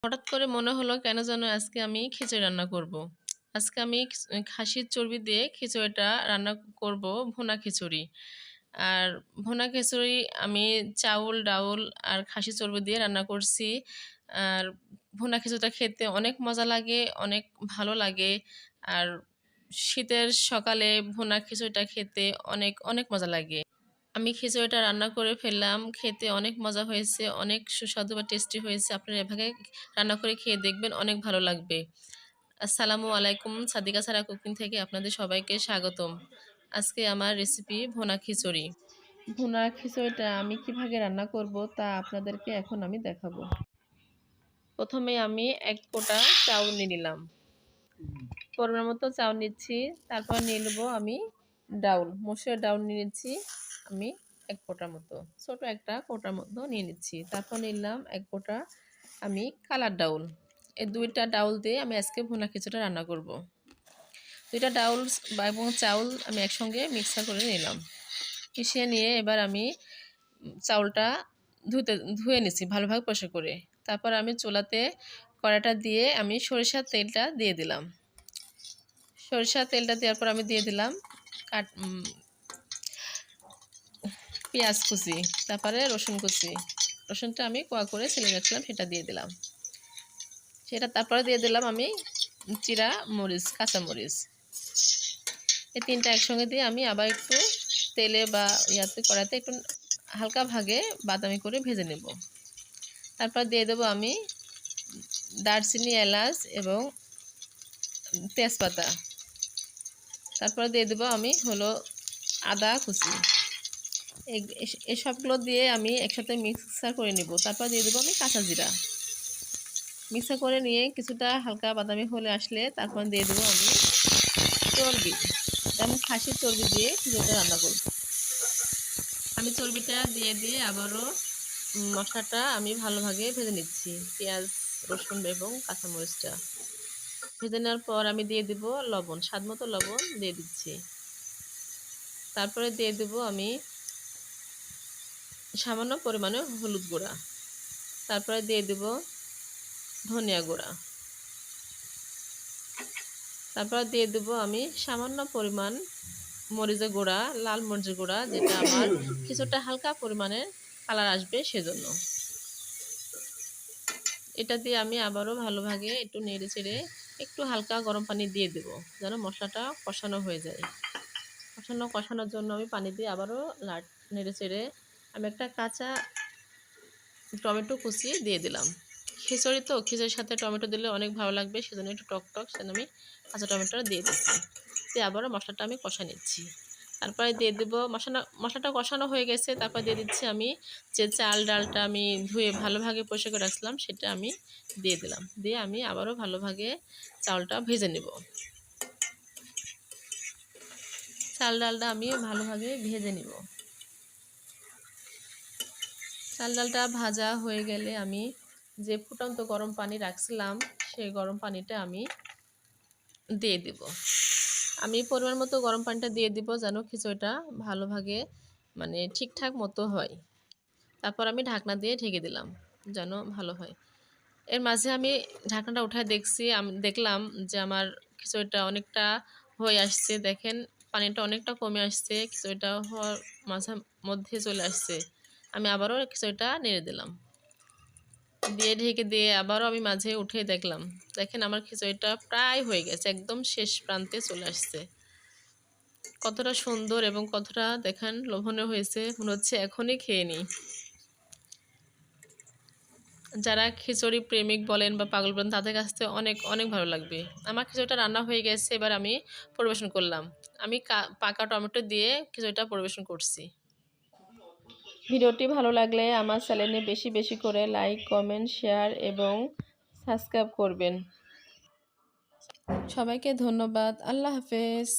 হঠাৎ করে মনে হলো কেন যেন আজকে আমি খিচুড়ি রান্না করব। আজকে আমি খাসির চর্বি দিয়ে খিচুড়িটা রান্না করব, ভুনা খিচুড়ি। আর ভুনা খিচুড়ি আমি চাউল, ডাউল আর খাসির চর্বি দিয়ে রান্না করছি। আর ভুনা খিচুড়িটা খেতে অনেক মজা লাগে, অনেক ভালো লাগে। আর শীতের সকালে ভুনা খিচুড়িটা খেতে অনেক অনেক মজা লাগে। আমি খিচুড়িটা রান্না করে ফেললাম। খেতে অনেক মজা হয়েছে, অনেক সুস্বাদু বা টেস্টি হয়েছে। আপনারা এভাবে রান্না করে খেয়ে দেখবেন, অনেক ভালো লাগবে। আসসালামু আলাইকুম, সাদিকা সারা কুকিং থেকে আপনাদের সবাইকে স্বাগতম। আজকে আমার রেসিপি ভুনা খিচুড়ি। ভুনা খিচুড়িটা আমি কিভাবে রান্না করব তা আপনাদেরকে এখন আমি দেখাবো। প্রথমে আমি 1 কোটা চাউল নিয়ে নিলাম। পরিমাণ মতো চাউল নিচ্ছি। তারপর নিয়ে নেব আমি ডাউল, মসুরের ডাউল নিয়ে নিচ্ছি আমি 1 কোটার মতো, ছোট একটা কোটার মতো নিয়ে নিচ্ছি। তারপর নিলাম 1 কোটা আমি কালার ডাউল। এই 2টা ডাউল দিয়ে আমি আজকে ভুনা খিচুড়িটা রান্না করব। 2টা ডাউল এবং চাউল আমি একসঙ্গে মিক্সার করে নিলাম। মিশিয়ে নিয়ে এবার আমি চাউলটা ধুয়ে নিচ্ছি ভালোভাবে পরিষ্কার করে। তারপর আমি চুলাতে কড়াইটা দিয়ে আমি সরিষার তেলটা দিয়ে দিলাম। সরিষার তেলটা দেওয়ার পর আমি দিয়ে দিলাম পেঁয়াজ কুচি, তারপরে রসুন কুচি। রসুনটা আমি কোয়া করে ছেলে রাখছিলাম, সেটা দিয়ে দিলাম। তারপরে দিয়ে দিলাম আমি জিরা, মরিচ, কাঁচা মরিচ। এই 3টা একসঙ্গে দিয়ে আমি আবার একটু তেলে বা কড়াইতে একটু হালকা ভাগে বাদামি করে ভেজে নেব। তারপর দিয়ে দেবো আমি দারচিনি, এলাচ এবং তেজপাতা। তারপরে দিয়ে দেবো আমি আদা কুচি। এসবগুলো দিয়ে আমি একসাথে মিক্সার করে নেব। তারপর দিয়ে দেবো আমি কাঁচা জিরা। মিক্সার করে নিয়ে কিছুটা হালকা বাদামি হলে আসলে তারপর দিয়ে দেবো আমি চর্বি। আমি খাসির চর্বি দিয়ে খিচুড়িটা রান্না করব। আমি চর্বিটা দিয়ে আবারও মশলাটা আমি ভালোভাবে ভেজে নিচ্ছি। পেঁয়াজ, রসুন এবং কাঁচামরিচটা ভেজে নেওয়ার পর আমি দিয়ে দেব লবণ, স্বাদ মতো লবণ দিয়ে দিচ্ছি। তারপরে দিয়ে দেব আমি সামান্য পরিমাণে হলুদ গুঁড়া। তারপরে দিয়ে দেব ধনিয়া গুঁড়া। তারপর দিয়ে দেব আমি সামান্য পরিমাণ মরিচের গুঁড়া, লাল মরিচের গুঁড়া, যেটা আমার কিছুটা হালকা পরিমাণে কালার আসবে সেজন্য। এটা দিয়ে আমি আবারও ভালোভাবে একটু নেড়ে চেড়ে একটু হালকা গরম পানি দিয়ে দেব, যেন মশলাটা কষানো হয়ে যায়। কষানোর জন্য আমি পানি দিয়ে আবারও নেড়ে চেড়ে আমি একটা কাঁচা টমেটো কুচি দিয়ে দিলাম। খিচুড়ি তো, খিচুড়ির সাথে টমেটো দিলে অনেক ভালো লাগবে, সেজন্য একটু টক সেজন্য আমি কাঁচা টমেটোটা দিয়ে দিচ্ছি। দিয়ে আবারও মশলাটা আমি কষা নিচ্ছি। তারপরে দিয়ে দেবো মশলাটা কষানো হয়ে গেছে। তারপর দিয়ে দিচ্ছি আমি যে চাল ডালটা আমি ধুয়ে ভালোভাবে পরিষ্কার করে রাখছিলাম, সেটা আমি দিয়ে দিলাম। দিয়ে আমি আবারও ভালোভাবে চালটা ভেজে নেব। চাল ডালটা আমি ভালোভাবে ভেজে নিব। চাল ডালটা ভাজা হয়ে গেলে আমি যে ফুটন্ত গরম পানি রাখছিলাম, সেই গরম পানিটা আমি দিয়ে দেব। আমি পরিমাণ মতো গরম পানিটা দিয়ে দিব, যেন খিচুড়িটা ভালোভাবে ঠিকঠাক মতো হয়। তারপর আমি ঢাকনা দিয়ে ঢেকে দিলাম, যেন ভালো হয়। এর মাঝে আমি ঢাকনাটা উঠায় দেখলাম যে আমার খিচুড়িটা অনেকটা হয়ে আসছে। দেখেন পানিটা অনেকটা কমে আসছে, খিচুড়িটা হওয়ার মাঝে মধ্যে চলে আসছে। আমি আবারও খিচুড়িটা নেড়ে দিলাম, দিয়ে ঢেকে দিয়ে আবারও আমি মাঝে উঠে দেখলাম। দেখেন আমার খিচুড়িটা প্রায় হয়ে গেছে, একদম শেষ প্রান্তে চলে আসছে। কতটা সুন্দর এবং কতটা দেখেন লোভনীয় হয়েছে, মনে হচ্ছে এখনই খেয়ে নিই। যারা খিচুড়ি প্রেমিক বলেন বা পাগল বলেন, তাদের কাছ থেকে অনেক অনেক ভালো লাগবে। আমার খিচুড়িটা রান্না হয়ে গেছে, এবার আমি পরিবেশন করলাম। আমি পাকা টমেটো দিয়ে খিচুড়িটা পরিবেশন করছি। ভিডিওটি ভালো লাগলে আমার চ্যানেলে বেশি বেশি করে লাইক, কমেন্ট, শেয়ার এবং সাবস্ক্রাইব করবেন। সবাইকে ধন্যবাদ। আল্লাহ হাফেজ।